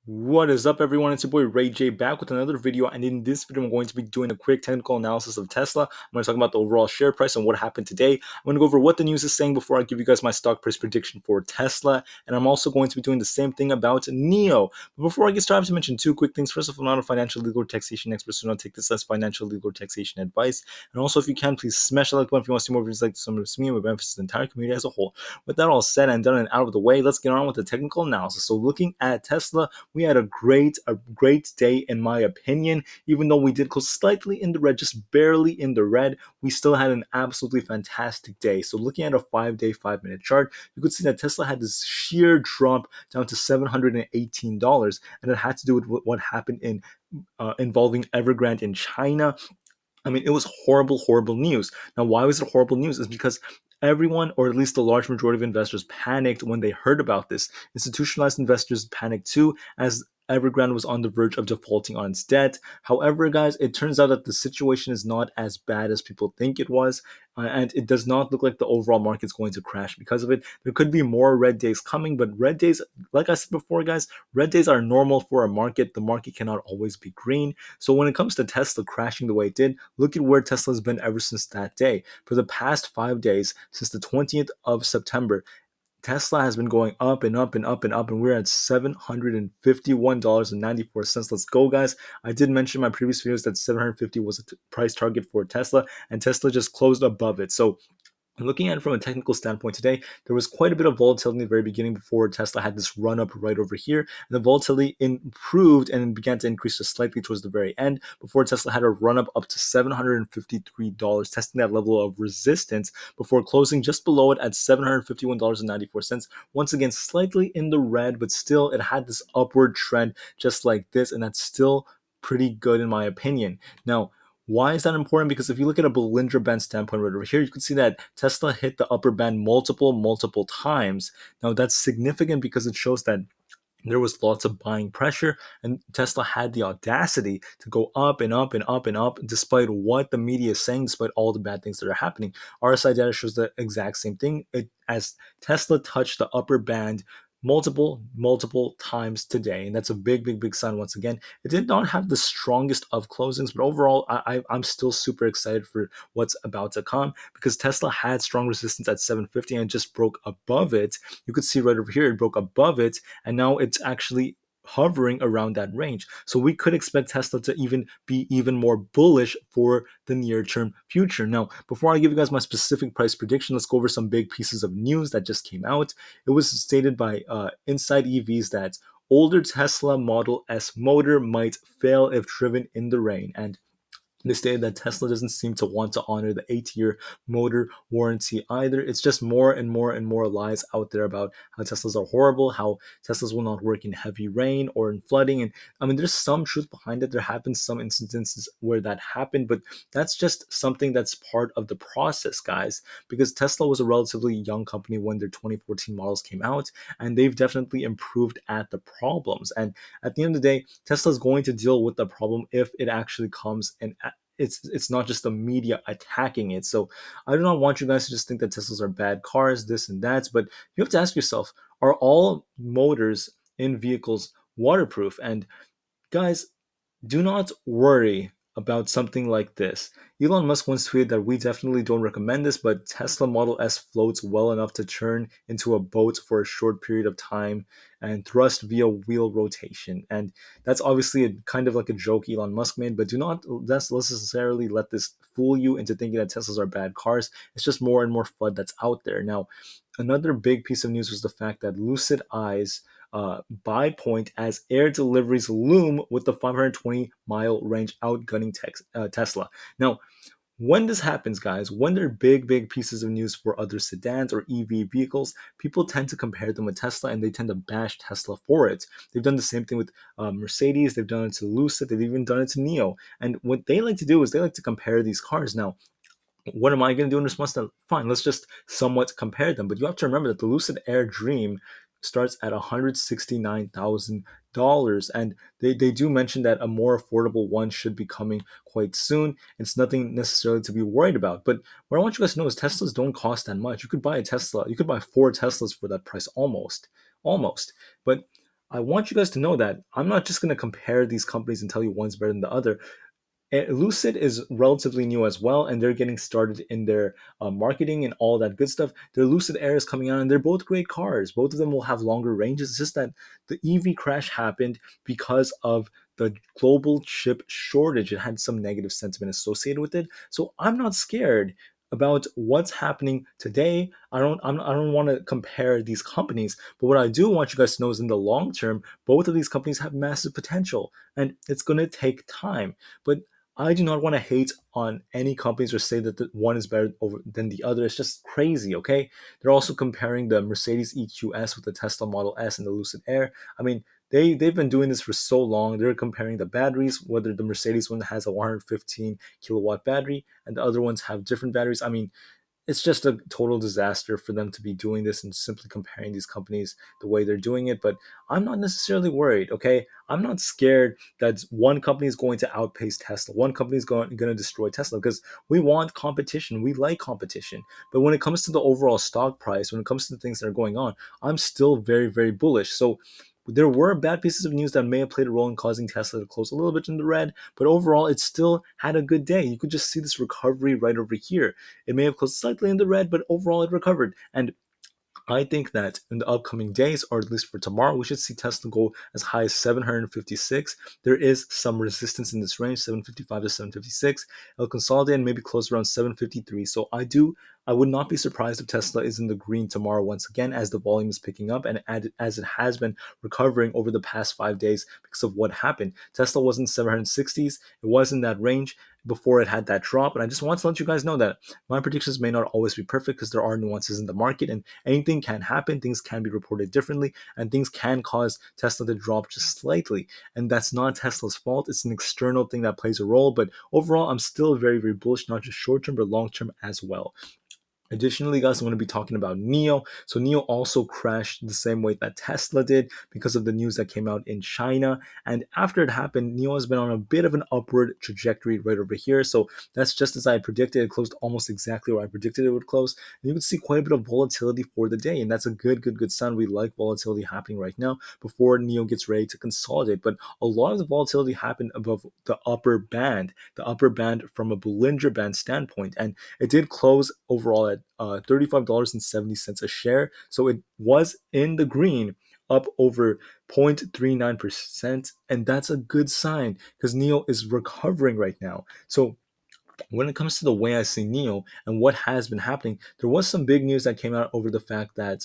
What is up, everyone? It's your boy Ray J back with another video, and in this video, I'm going to be doing a quick technical analysis of Tesla. I'm going to talk about the overall share price and what happened today. I'm going to go over what the news is saying before I give you guys my stock price prediction for Tesla, and I'm also going to be doing the same thing about NEO. But before I get started, I have to mention two quick things. First of all, I'm not a financial, legal, or taxation expert, so don't take this as financial, legal, or taxation advice. And also, if you can, please smash the like button if you want to see more videos like this. Some of me and benefits the entire community as a whole. With that all said and done and out of the way, let's get on with the technical analysis. So, looking at Tesla, we had a great day in my opinion. Even though we did close slightly in the red, just barely in the red, we still had an absolutely fantastic day. So looking at a 5-day 5-minute chart, you could see that Tesla had this sheer drop down to $718, and it had to do with what happened in involving Evergrande in China. I mean, it was horrible news. Now, why was it horrible news? Is because everyone, or at least the large majority of investors, panicked when they heard about this. Institutionalized investors panicked too, as Evergrande was on the verge of defaulting on its debt. However, guys, it turns out that the situation is not as bad as people think it was, and it does not look like the overall market's going to crash because of it. There could be more red days coming, but red days, like I said before, guys, red days are normal for a market. The market cannot always be green. So when it comes to Tesla crashing the way it did, look at where Tesla's been ever since that day. For the past 5 days, since the 20th of September, Tesla has been going up and up and up and up, and we're at $751.94. Let's go, guys. I did mention in my previous videos that 750 was a price target for Tesla, and Tesla just closed above it. So looking at it from a technical standpoint today, there was quite a bit of volatility in the very beginning before Tesla had this run up right over here. And the volatility improved and began to increase just slightly towards the very end before Tesla had a run up to $753, testing that level of resistance before closing just below it at $751.94. Once again, slightly in the red, but still it had this upward trend just like this, and that's still pretty good in my opinion. Now, why is that important? Because if you look at a Bollinger Band standpoint right over here, you can see that Tesla hit the upper band multiple times. Now that's significant because it shows that there was lots of buying pressure, and Tesla had the audacity to go up and up and up and up despite what the media is saying, despite all the bad things that are happening. RSI data shows the exact same thing. As Tesla touched the upper band multiple times today, and that's a big sign. Once again, it did not have the strongest of closings, but overall I'm still super excited for what's about to come, because Tesla had strong resistance at 750 and just broke above it. You could see right over here it broke above it, and now it's actually hovering around that range. So we could expect Tesla to even be even more bullish for the near term future. Now, before I give you guys my specific price prediction, let's go over some big pieces of news that just came out. It was stated by Inside EVs that older Tesla Model S motor might fail if driven in the rain. And they stated that Tesla doesn't seem to want to honor the 8-year motor warranty either. It's just more and more lies out there about how Teslas are horrible, how Teslas will not work in heavy rain or in flooding. And I mean, there's some truth behind it. There have been some instances where that happened, but that's just something that's part of the process, guys, because Tesla was a relatively young company when their 2014 models came out, and they've definitely improved at the problems. And at the end of the day, Tesla's going to deal with the problem if it actually comes, and it's not just the media attacking it. So I do not want you guys to just think that Teslas are bad cars, this and that, but you have to ask yourself, are all motors in vehicles waterproof? And guys, do not worry about something like this. Elon Musk once tweeted that we definitely don't recommend this, but Tesla Model S floats well enough to turn into a boat for a short period of time and thrust via wheel rotation. And that's obviously a kind of like a joke Elon Musk made, but do not necessarily let this fool you into thinking that Teslas are bad cars. It's just more and more FUD that's out there. Now, another big piece of news was the fact that Lucid Eyes buy point as air deliveries loom with the 520-mile range outgunning Tesla. Now, when this happens, guys, when there are big pieces of news for other sedans or EV vehicles, people tend to compare them with Tesla, and they tend to bash Tesla for it. They've done the same thing with Mercedes. They've done it to Lucid. They've even done it to Neo. And what they like to do is they like to compare these cars. Now, what am I going to do in response to that? Fine, let's just somewhat compare them. But you have to remember that the Lucid Air Dream starts at $169,000. And they do mention that a more affordable one should be coming quite soon. It's nothing necessarily to be worried about. But what I want you guys to know is Teslas don't cost that much. You could buy a Tesla, you could buy 4 Teslas for that price almost. But I want you guys to know that I'm not just going to compare these companies and tell you one's better than the other. Lucid is relatively new as well, and they're getting started in their marketing and all that good stuff. Their Lucid Air is coming out, and they're both great cars. Both of them will have longer ranges. It's just that the EV crash happened because of the global chip shortage. It had some negative sentiment associated with it. So I'm not scared about what's happening today. I don't want to compare these companies, but what I do want you guys to know is in the long term, both of these companies have massive potential, and it's going to take time. But I do not want to hate on any companies or say that the one is better than the other. It's just crazy, okay? They're also comparing the Mercedes EQS with the Tesla Model S and the Lucid Air. I mean, they've been doing this for so long. They're comparing the batteries, whether the Mercedes one has a 115 kilowatt battery and the other ones have different batteries. I mean, it's just a total disaster for them to be doing this and simply comparing these companies the way they're doing it. But I'm not necessarily worried, okay? I'm not scared that one company is going to outpace Tesla. One company is going to destroy Tesla because we want competition. We like competition. But when it comes to the overall stock price, when it comes to the things that are going on, I'm still very, very bullish. So there were bad pieces of news that may have played a role in causing Tesla to close a little bit in the red, but overall, it still had a good day. You could just see this recovery right over here. It may have closed slightly in the red, but overall it recovered. And I think that in the upcoming days, or at least for tomorrow, we should see Tesla go as high as 756. There is some resistance in this range, 755 to 756. It'll consolidate and maybe close around 753. So I would not be surprised if Tesla is in the green tomorrow once again, as the volume is picking up and as it has been recovering over the past 5 days because of what happened. Tesla was in 760s. It was in that range before it had that drop. And I just want to let you guys know that my predictions may not always be perfect because there are nuances in the market and anything can happen. Things can be reported differently and things can cause Tesla to drop just slightly. And that's not Tesla's fault. It's an external thing that plays a role. But overall, I'm still very, very bullish, not just short term, but long term as well. Additionally, guys, I'm going to be talking about NIO. So NIO also crashed the same way that Tesla did because of the news that came out in China. And after it happened, NIO has been on a bit of an upward trajectory right over here. So that's just as I predicted. It closed almost exactly where I predicted it would close. And you can see quite a bit of volatility for the day. And that's a good sign. We like volatility happening right now before NIO gets ready to consolidate. But a lot of the volatility happened above the upper band from a Bollinger Band standpoint. And it did close overall at $35.70 a share. So it was in the green, up over 0.39%. And that's a good sign because NEO is recovering right now. So when it comes to the way I see NEO and what has been happening, there was some big news that came out over the fact that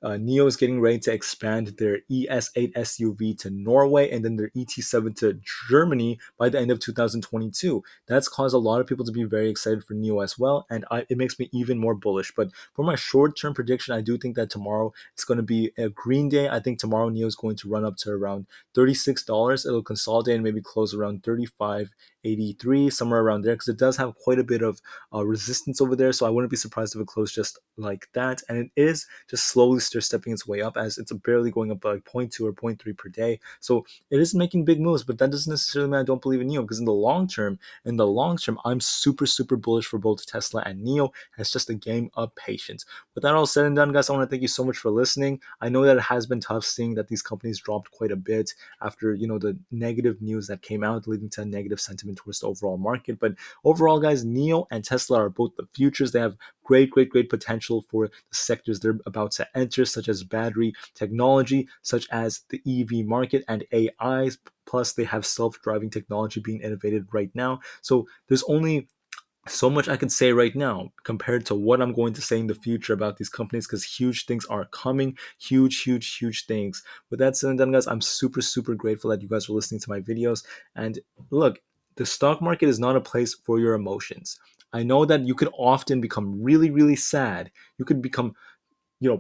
NEO is getting ready to expand their ES8 SUV to Norway and then their ET7 to Germany by the end of 2022. That's caused a lot of people to be very excited for NEO as well, and it makes me even more bullish. But for my short-term prediction, I do think that tomorrow it's going to be a green day. I think tomorrow NEO is going to run up to around $36. It'll consolidate and maybe close around 35.83, somewhere around there, because it does have quite a bit of resistance over there. So I wouldn't be surprised if it closed just like that. And it is just slowly stepping its way up as it's barely going up by like zero point 0.2 or zero point 0.3 per day. So it is making big moves, but that doesn't necessarily mean I don't believe in NEO because in the long term, I'm super bullish for both Tesla and NEO. It's just a game of patience. With that all said and done, guys, I want to thank you so much for listening. I know that it has been tough seeing that these companies dropped quite a bit after the negative news that came out, leading to a negative sentiment towards the overall market. But overall, guys, NEO and Tesla are both the futures. They have great potential for the sectors they're about to enter, such as battery technology, such as the EV market and AI. Plus, they have self-driving technology being innovated right now. So there's only so much I can say right now compared to what I'm going to say in the future about these companies because huge things are coming. Huge things. With that said and done, guys, I'm super grateful that you guys are listening to my videos. And look, the stock market is not a place for your emotions. I know that you could often become really sad. You could become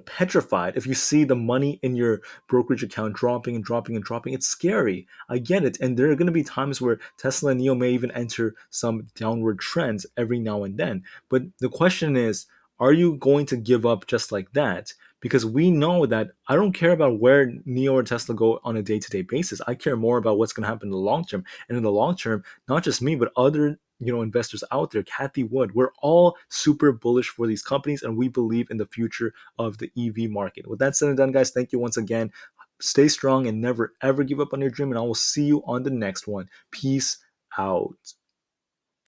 petrified if you see the money in your brokerage account dropping. It's scary. I get it. And there are going to be times where Tesla and NEO may even enter some downward trends every now and then. But the question is, are you going to give up just like that? Because we know that I don't care about where NEO or Tesla go on a day-to-day basis. I care more about what's going to happen in the long term. And in the long term, not just me, but other investors out there, Kathy Wood, we're all super bullish for these companies and we believe in the future of the EV market. With that said and done, guys, thank you once again. Stay strong and never ever give up on your dream. And I will see you on the next one. Peace out.